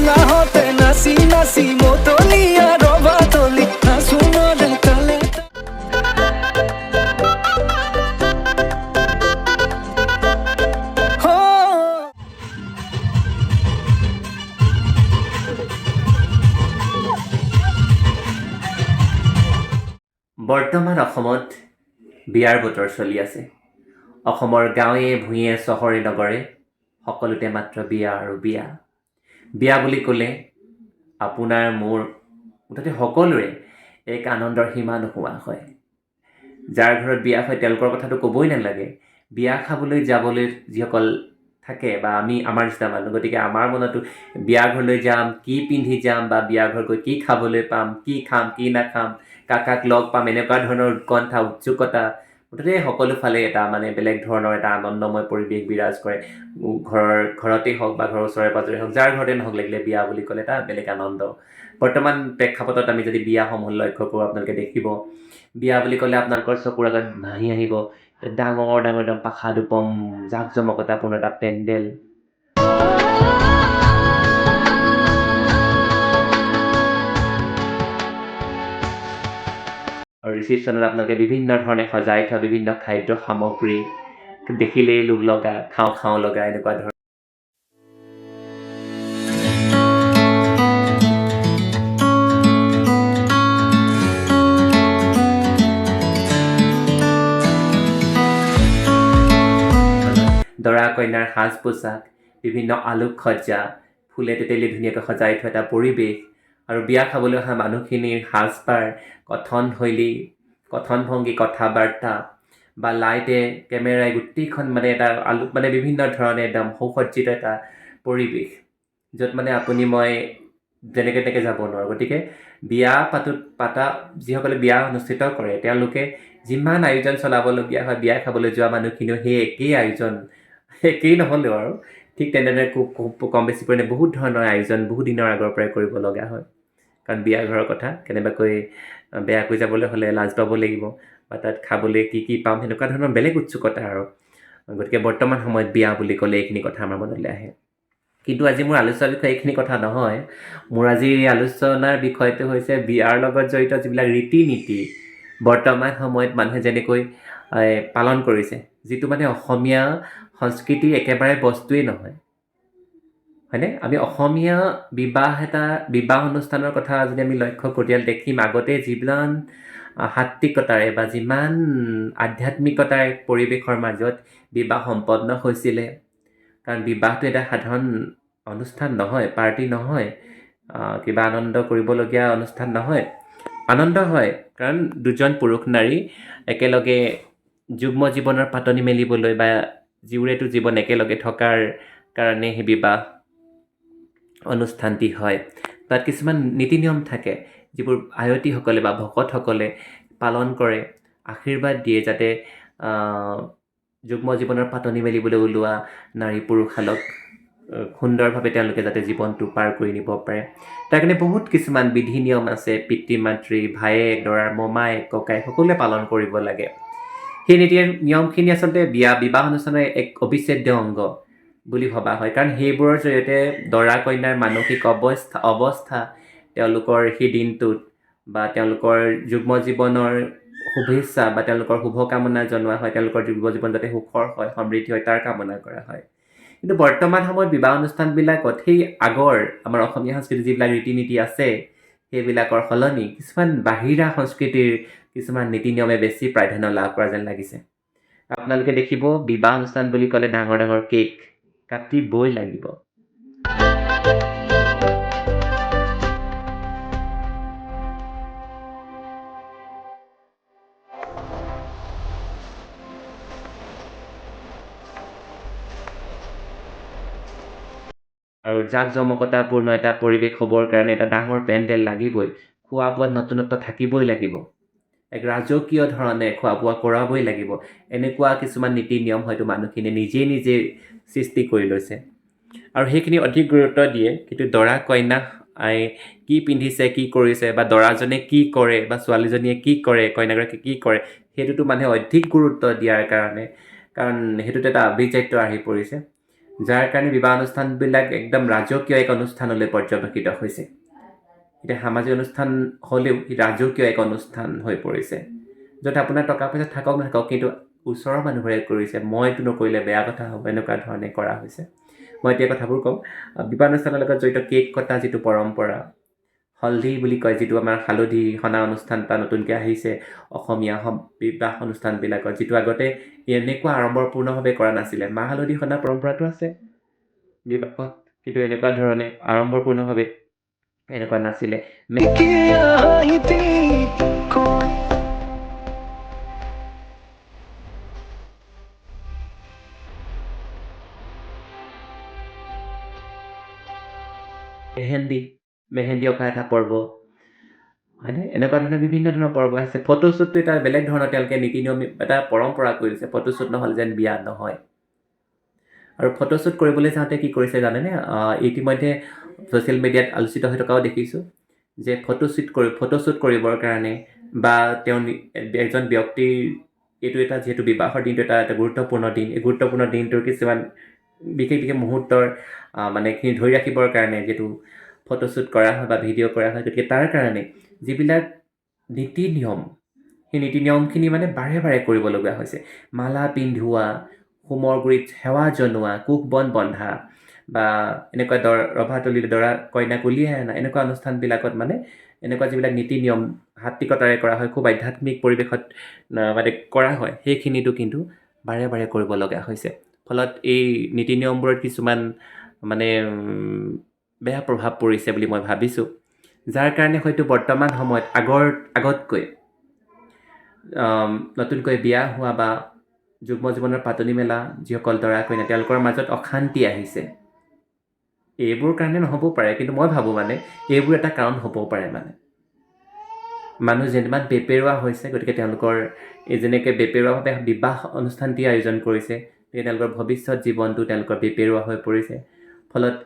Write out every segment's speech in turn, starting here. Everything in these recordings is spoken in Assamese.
নাহতে নাচি নাচি মতলীয়া ৰবা তলি নাচো মনে তালে বৰ্তমান অসমত বিয়াৰ বতৰ চলি আছে। অসমৰ গাঁৱে ভূঞে চহৰে নগৰে সকলোতে মাত্ৰ বিয়া আৰু বিয়া। বিয়া বুলি ক'লে আপোনাৰ মোৰ মুঠতে সকলোৰে এক আনন্দৰ সীমা নোহোৱা হয়। যাৰ ঘৰত বিয়া হয় তেওঁলোকৰ কথাটো ক'বই নালাগে। বিয়া খাবলৈ যাবলৈ যিসকল থাকে বা আমাৰ নিচিনা মানুহ, গতিকে আমাৰ মনতো বিয়া ঘৰলৈ যাম, কি পিন্ধি যাম বা বিয়া ঘৰ গৈ কি খাবলৈ পাম, কি খাম কি নাখাম, কাক লগ পাম, এনেকুৱা ধৰণৰ উৎকণ্ঠা উৎসুকতা মুঠতে সকলো ফালে এটা বেলেগ ধৰণৰ এটা আনন্দময় পৰিৱেশ বিৰাজ কৰে। ঘৰতেই হওক বা ঘৰৰ ওচৰে পাজৰে হওক, যাৰ ঘৰতে নহওক লাগিলে বিয়া বুলি ক'লে এটা বেলেগ আনন্দ। বৰ্তমান প্ৰেক্ষাপটত আমি যদি বিয়াসমূহ লক্ষ্য কৰোঁ, আপোনালোকে দেখিব বিয়া বুলি ক'লে আপোনালোকৰ চকুৰ আগত ভাহি আহিব ডাঙৰ ডাঙৰ একদম পাখা দুপম জাক জমকতাপূৰ্ণ এটা পেণ্ডেল। আৰু ৰিচিপশ্যনত আপোনালোকে বিভিন্ন ধৰণে সজাই থোৱা বিভিন্ন খাদ্য সামগ্ৰী দেখিলেই লোভ লগা, খাওঁ খাওঁ লগা এনেকুৱা ধৰণৰ। দৰা কইনাৰ সাজ পোছাক, বিভিন্ন আলোকসজ্জা, ফুলে তেতেলী ধুনীয়াকৈ সজাই থোৱা এটা পৰিৱেশ, আৰু বিয়া খাবলৈ অহা মানুহখিনিৰ সাজপাৰ, কথনশৈলী, কথনভংগী, কথা বাৰ্তা বা লাইটে কেমেৰাই গোটেইখন এটা বিভিন্ন ধৰণে একদম সুসজ্জিত এটা পৰিৱেশ, য'ত আপুনি মই যেনেকৈ তেনেকৈ যাব নোৱাৰোঁ। গতিকে বিয়া পাতা যিসকলে বিয়া অনুষ্ঠিত কৰে তেওঁলোকে যিমান আয়োজন চলাবলগীয়া হয়, বিয়া খাবলৈ যোৱা মানুহখিনিও সেই একেই আয়োজন, একেই নহ'লেও আৰু ঠিক তেনেদৰে কম বেছি পৰিমাণে বহুত ধৰণৰ আয়োজন বহু দিনৰ আগৰ পৰাই কৰিব লগা হয়। কাৰণ বিয়া ঘৰৰ কথা কেনেবাকৈ বেয়াকৈ যাবলৈ হ'লে লাজ পাব লাগিব, বা তাত খাবলৈ কি কি পাম সেনেকুৱা ধৰণৰ বেলেগ উৎসুকতা আৰু। গতিকে বৰ্তমান সময়ত বিয়া বুলি ক'লে এইখিনি কথা আমাৰ মনলৈ আহে। কিন্তু আজি মোৰ আলোচনাৰ বিষয় এইখিনি কথা নহয়। মোৰ আজি আলোচনাৰ বিষয়টো হৈছে বিয়াৰ লগত জড়িত যিবিলাক ৰীতি নীতি বৰ্তমান সময়ত মানুহে যেনেকৈ পালন কৰিছে, যিটো অসমীয়া সংস্কৃতিৰ একেবাৰে বস্তুৱেই নহয়, হয়নে? আমি অসমীয়া বিবাহ অনুষ্ঠানৰ কথা যদি আমি লক্ষ্য কৰোঁ, তেতিয়া দেখিম আগতে যিমান সাত্বিকতাৰে বা যিমান আধ্যাত্মিকতাৰ পৰিৱেশৰ মাজত বিবাহ সম্পন্ন হৈছিলে। কাৰণ বিবাহটো এটা সাধাৰণ অনুষ্ঠান নহয়, পাৰ্টি নহয়, কিবা আনন্দ কৰিবলগীয়া অনুষ্ঠান নহয়। আনন্দ হয় কাৰণ দুজন পুৰুষ নাৰী একেলগে যুগ্ম জীৱনৰ পাতনি মেলিবলৈ বা জীউৰেটো জীৱন একেলগে থকাৰ কাৰণে সেই বিবাহ অনুষ্ঠানটি হয়। তাত কিছুমান নীতি নিয়ম থাকে যিবোৰ আয়তীসকলে বা ভকতসকলে পালন কৰে, আশীৰ্বাদ দিয়ে যাতে যুগ্ম জীৱনৰ পাতনি মেলিবলৈ ওলোৱা নাৰী পুৰুষালক সুন্দৰভাৱে তেওঁলোকে যাতে জীৱনটো পাৰ কৰি নিব পাৰে। তাৰ কাৰণে বহুত কিছুমান বিধি নিয়ম আছে, পিতৃ মাতৃ, ভায়েক, দৰাৰ মোমায়েক, ককায়েক সকলোৱে পালন কৰিব লাগে। সেই নীতি নিয়মখিনি আচলতে বিবাহ অনুষ্ঠানৰ এক অবিচ্ছেদ্য অংগ বুলি ভবা হয়। কাৰণ সেইবোৰৰ জৰিয়তে দৰা কইনাৰ মানসিক অৱস্থা তেওঁলোকৰ সেই দিনটোত বা তেওঁলোকৰ যুগ্ম জীৱনৰ শুভেচ্ছা বা তেওঁলোকৰ শুভকামনা জনোৱা হয়, তেওঁলোকৰ যুগ্ম জীৱন যাতে সুখৰ হয়, সমৃদ্ধি হয় তাৰ কামনা কৰা হয়। কিন্তু বৰ্তমান সময়ত বিবাহ অনুষ্ঠানবিলাকত সেই আগৰ আমাৰ অসমীয়া সংস্কৃতিৰ যিবিলাক ৰীতি নীতি আছে সেইবিলাকৰ সলনি কিছুমান বাহিৰা সংস্কৃতিৰ কিছুমান নীতি নিয়মে বেছি প্ৰাধান্য লাভ কৰা যেন লাগিছে। আপোনালোকে দেখিব বিবাহ অনুষ্ঠান বুলি ক'লে ডাঙৰ ডাঙৰ কেক কাটিবই লাগিব। আৰু জাক জমকতাপূৰ্ণ এটা পৰিৱেশ হ'বৰ কাৰণে এটা ডাঙৰ পেণ্ডেল লাগিবই, খোৱা বোৱাত নতুনত্ব থাকিবই লাগিব, এক ৰাজকীয় ধৰণে খোৱা বোৱা কৰাবই লাগিব। এনেকুৱা কিছুমান নীতি নিয়ম হয়তো মানুহখিনিয়ে নিজে সৃষ্টি কৰি লৈছে আৰু সেইখিনি অধিক গুৰুত্ব দিয়ে। কিন্তু দৰা কইনাক কি পিন্ধিছে, কি কৰিছে, বা দৰাজনে কি কৰে বা ছোৱালীজনীয়ে কি কৰে, কইনাগৰাকীয়ে কি কৰে, সেইটোতো মানুহে অধিক গুৰুত্ব দিয়াৰ কাৰণে, কাৰণ সেইটোত এটা আভিজাত্য আহি পৰিছে। যাৰ কাৰণে বিবাহ অনুষ্ঠানবিলাক একদম ৰাজকীয় এক অনুষ্ঠানলৈ পৰ্যবেক্ষিত হৈছে। এতিয়া সামাজিক অনুষ্ঠান হ'লেও ৰাজকীয় এক অনুষ্ঠান হৈ পৰিছে, য'ত আপোনাৰ টকা পইচা থাকক নাথাকক, কিন্তু ওচৰৰ মানুহবোৰে কৰিছে, মইতো নকৰিলে বেয়া কথা হ'ব, এনেকুৱা ধৰণে কৰা হৈছে। মই এতিয়া কথাবোৰ ক'ম। বিবাহ অনুষ্ঠানৰ লগত জড়িত কেক কটা যিটো পৰম্পৰা, হলদি বুলি কয়, যিটো আমাৰ হালধি সনা অনুষ্ঠান এটা নতুনকৈ আহিছে অসমীয়া বিবাহ অনুষ্ঠানবিলাকত, যিটো আগতে এনেকুৱা আড়ম্বৰপূৰ্ণভাৱে কৰা নাছিলে। মাহ হালধি সনা পৰম্পৰাটো আছে বিবাহত, কিন্তু এনেকুৱা ধৰণে আড়ম্বৰপূৰ্ণভাৱে এনেকুৱা নাছিলে। किया हाइती को মেহেন্দি অঁকা এটা পৰ্ব, হয়নে? এনেকুৱা ধৰণৰ বিভিন্ন ধৰণৰ পৰ্ব আছে। ফটোশ্বুটটো এটা বেলেগ ধৰণৰ তেওঁলোকে নীতি নিয়ম এটা পৰম্পৰা কৰি দিছে, ফটোশ্বুট নহ'লে যেন বিয়া নহয়। আৰু ফটোশ্বুট কৰিবলৈ যাওঁতে কি কৰিছে জানেনে? ইতিমধ্যে ছ'চিয়েল মিডিয়াত আলোচিত হৈ থকাও দেখিছোঁ যে ফটোশ্বুট কৰিবৰ কাৰণে বা তেওঁ এজন ব্যক্তিৰ এইটো এটা যিহেতু বিবাহৰ দিনটো এটা গুৰুত্বপূৰ্ণ দিন, এই গুৰুত্বপূৰ্ণ দিনটোৰ কিছুমান বিশেষ মুহূৰ্তৰ মানে এইখিনি ধৰি ৰাখিবৰ কাৰণে যিটো ফটোশ্বুট কৰা হয় বা ভিডিঅ' কৰা হয়, গতিকে তাৰ কাৰণে যিবিলাক নীতি নিয়ম, সেই নীতি নিয়মখিনি মানে বাৰে বাৰে কৰিবলগীয়া হৈছে। মালা পিন্ধোৱা, হোমৰ গুৰিত সেৱা জনোৱা, কুশ বন বন্ধা, বা এনেকুৱা ৰভাতলিত দৰা কইনাক উলিয়াই অনা, এনেকুৱা অনুষ্ঠানবিলাকত মানে এনেকুৱা যিবিলাক নীতি নিয়ম সাত্বিকতাৰে কৰা হয়, খুব আধ্যাত্মিক পৰিৱেশত মানে কৰা হয়, সেইখিনিতো কিন্তু বাৰে বাৰে কৰিব লগা হৈছে। ফলত এই নীতি নিয়মবোৰত কিছুমান মানে বেয়া প্ৰভাৱ পৰিছে বুলি মই ভাবিছোঁ, যাৰ কাৰণে হয়তো বৰ্তমান সময়ত আগতকৈ নতুনকৈ বিয়া হোৱা বা যুগ্ম জীৱনৰ পাতনি মেলা যিসকল দৰা কইনা, তেওঁলোকৰ মাজত অশান্তি আহিছে। এইবোৰ কাৰণে নহ'বও পাৰে, কিন্তু মই ভাবোঁ মানে এইবোৰ এটা কাৰণ হ'বও পাৰে। মানে মানুহ যিমান বেপেৰুৱা হৈছে, গতিকে তেওঁলোকৰ এই যেনেকৈ বেপেৰুৱাভাৱে বিবাহ অনুষ্ঠানটি আয়োজন কৰিছে, গতিকে তেওঁলোকৰ ভৱিষ্যত জীৱনটো তেওঁলোকৰ বেপেৰুৱা হৈ পৰিছে। ফলত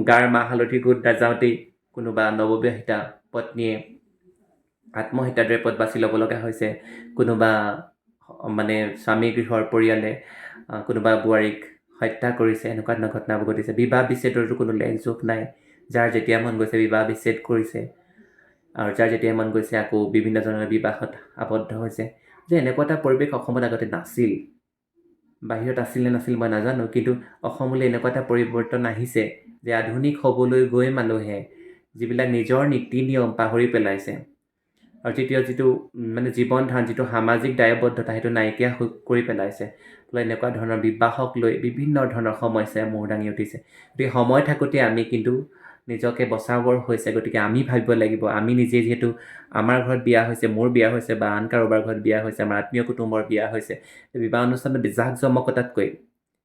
গাৰ মাহ হালধি গোট নাযাওঁতেই কোনোবা নৱবিবাহিতা পত্নীয়ে আত্মহত্যাৰ দৰে পথ বাছি ল'ব লগা হৈছে। কোনোবা মানে স্বামী গৃহৰ পৰিয়ালে কোনোবা বোৱাৰীক হত্যা কৰিছে, এনেকুৱা ধৰণৰ ঘটনাবোৰ ঘটিছে। বিবাহ বিচ্ছেদৰতো কোনো লেখ জোখ নাই, যাৰ যেতিয়া মন গৈছে বিবাহ বিচ্ছেদ কৰিছে, আৰু যাৰ যেতিয়া মন গৈছে আকৌ বিভিন্ন ধৰণৰ বিবাহত আবদ্ধ হৈছে। যে এনেকুৱা এটা পৰিৱেশ অসমত আগতে নাছিল, বাহিৰত আছিল নে নাছিল মই নাজানো, কিন্তু অসমলৈ এনেকুৱা এটা পৰিৱৰ্তন আহিছে যে আধুনিক হ'বলৈ গৈ মানুহে যিবিলাক নিজৰ নীতি নিয়ম পাহৰি পেলাইছে, আৰু যিটো মানে জীৱন ধাৰণ, যিটো সামাজিক দায়বদ্ধতা, সেইটো নাইকিয়া কৰি পেলাইছে। ফলত এনেকুৱা ধৰণৰ বিবাহক লৈ বিভিন্ন ধৰণৰ সমস্যাই মূৰ দাঙি উঠিছে। গতিকে সময় থাকোঁতে আমি কিন্তু নিজকে বচাবৰ হৈছে, গতিকে আমি ভাবিব লাগিব, আমি নিজে যিহেতু আমাৰ ঘৰত বিয়া হৈছে, মোৰ বিয়া হৈছে, বা আন কাৰোবাৰ ঘৰত বিয়া হৈছে, আমাৰ আত্মীয় কুটুম্বৰ বিয়া হৈছে, বিবাহ অনুষ্ঠানত জাক জমকতাতকৈ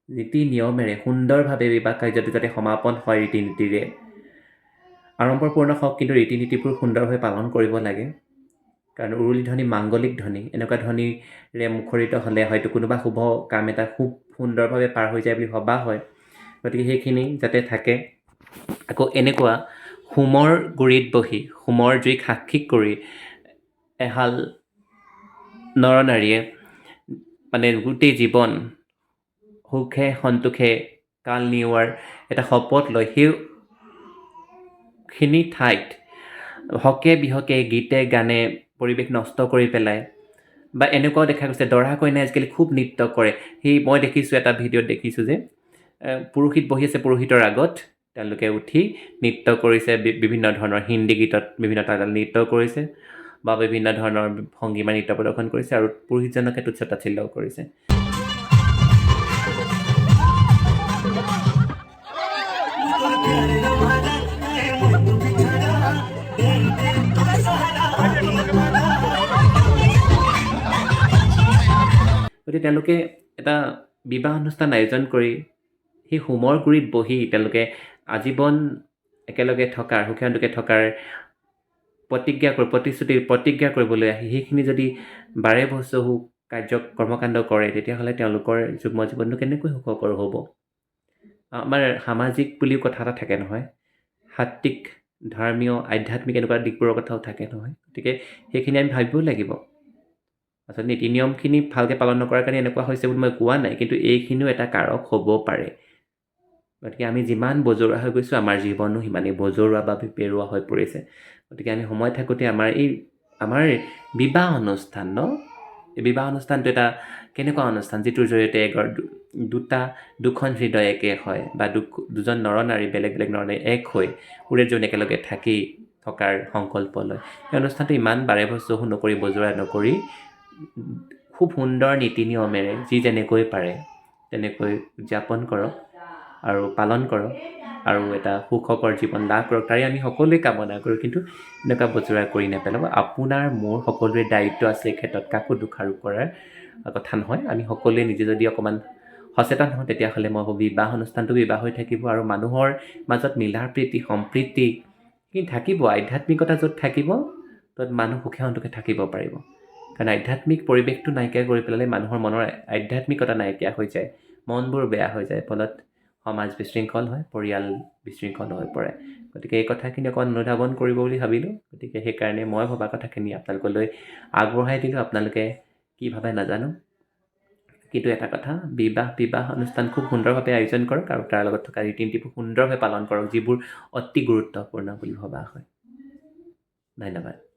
নীতি নিয়মেৰে সুন্দৰভাৱে বিবাহ কাৰ্যটো যাতে সমাপন হয়, ৰীতি নীতিৰে আড়ম্বৰপূৰ্ণ হওক, কিন্তু ৰীতি নীতিবোৰ সুন্দৰভাৱে পালন কৰিব লাগে। কাৰণ উৰুলি ধ্বনি মাংগলিক ধ্বনি, এনেকুৱা ধ্বনিৰে মুখৰিত হ'লে হয়তো কোনোবা শুভ কাম এটা খুব সুন্দৰভাৱে পাৰ হৈ যায় বুলি ভবা হয়। গতিকে সেইখিনি যাতে থাকে। আকৌ এনেকুৱা হোমৰ গুৰিত বহি, হোমৰ জুইক সাক্ষী কৰি এহাল নৰনাৰীয়ে মানে গোটেই জীৱন সুখে সন্তোষে কাল নিওৱাৰ এটা শপত লয়, সেইখিনি ঠাইত হকে বিহকে গীতে গানে পৰিৱেশ নষ্ট কৰি পেলায়। বা এনেকুৱাও দেখা গৈছে দৰা কইনাই আজিকালি খুব নৃত্য কৰে। মই দেখিছোঁ এটা ভিডিঅ'ত দেখিছোঁ যে পুৰোহিত বহি আছে, পুৰোহিতৰ আগত তেওঁলোকে উঠি নৃত্য কৰিছে, বিভিন্ন ধৰণৰ হিন্দী গীতত বিভিন্ন তালত নৃত্য কৰিছে, বা বিভিন্ন ধৰণৰ ভংগীমা নৃত্য প্ৰদৰ্শন কৰিছে, আৰু পুৰোহিতজনকে তুচ্ছ তাচ্ছিল্যও কৰিছে। গতিকে তেওঁলোকে এটা বিবাহ অনুষ্ঠান আয়োজন কৰি সেই হোমৰ গুৰিত বহি তেওঁলোকে আজীৱন একেলগে থকাৰ, সুখে সন্তোষে থকাৰ প্ৰতিজ্ঞা কৰিবলৈ আহি সেইখিনি যদি বাৰে বছহু কৰ্মকাণ্ড কৰে, তেতিয়াহ'লে তেওঁলোকৰ যুগ্ম জীৱনটো কেনেকৈ সুখকৰ হ'ব? আমাৰ সামাজিক বুলিও কথা এটা থাকে নহয়, সাত্বিক, ধৰ্মীয়, আধ্যাত্মিক এনেকুৱা দিশবোৰৰ কথাও থাকে নহয়। গতিকে সেইখিনি আমি ভাবিব লাগিব। আচলতে নীতি নিয়মখিনি ভালকৈ পালন নকৰাৰ কাৰণে এনেকুৱা হৈছে বুলি মই কোৱা নাই, কিন্তু এইখিনিও এটা কাৰক হ'ব পাৰে। গতিকে আমি যিমান বজৰুৱা হৈ গৈছোঁ আমাৰ জীৱনো সিমানেই বজৰুৱা বা বেৰুৱা হৈ পৰিছে। গতিকে আমি সময় থাকোঁতে আমাৰ বিবাহ অনুষ্ঠান এই বিবাহ অনুষ্ঠানটো এটা কেনেকুৱা অনুষ্ঠান যিটোৰ জৰিয়তে দুখন হৃদয় একে হয় বা দুজন নৰনাৰী বেলেগ বেলেগ নৰনাৰী এক হৈ ওৰে যোন একেলগে থকাৰ সংকল্প লয়। সেই অনুষ্ঠানটো ইমান বাৰে বছৰ নকৰি বজোৱা নকৰি খুব সুন্দৰ নীতি নিয়মেৰে যি যেনেকৈ পাৰে তেনেকৈ উদযাপন কৰক আৰু পালন কৰক আৰু এটা সুখকৰ জীৱন লাভ কৰক তাৰে আমি সকলোৱে কামনা কৰোঁ। কিন্তু এনেকুৱা বজোৰা কৰি নেপেলাব। আপোনাৰ মোৰ সকলোৰে দায়িত্ব আছে এই ক্ষেত্ৰত, কাকো দোষাৰোপ কৰাৰ কথা নহয়। আমি সকলোৱে নিজে যদি অকণমান সচেতন হওঁ তেতিয়াহ'লে মই ভাবোঁ বিবাহ অনুষ্ঠানটো বিবাহ হৈ থাকিব আৰু মানুহৰ মাজত মিলা প্ৰীতি সম্প্ৰীতি সেইখিনি থাকিব। আধ্যাত্মিকতা য'ত থাকিব ত'ত মানুহ সুখে সন্তোষে থাকিব পাৰিব। কাৰণ আধ্যাত্মিক পৰিৱেশটো নাইকিয়া কৰি পেলালে মানুহৰ মনৰ আধ্যাত্মিকতা নাইকিয়া হৈ যায়, মনবোৰ বেয়া হৈ যায়, ফলত সমাজ বিশৃংখল হয়, পৰিয়াল বিশৃংখল হৈ পৰে। গতিকে এই কথাখিনি অকণমান অনুধাৱন কৰিব বুলি ভাবিলোঁ। গতিকে সেইকাৰণে মই ভবা কথাখিনি আপোনালোকলৈ আগবঢ়াই দিলোঁ। আপোনালোকে কি ভাবে নাজানো, কিন্তু এটা কথা, বিবাহ অনুষ্ঠান খুব সুন্দৰভাৱে আয়োজন কৰক আৰু তাৰ লগত থকা ৰীতি নীতিবোৰ সুন্দৰভাৱে পালন কৰক, যিবোৰ অতি গুৰুত্বপূৰ্ণ বুলি ভবা হয়। ধন্যবাদ।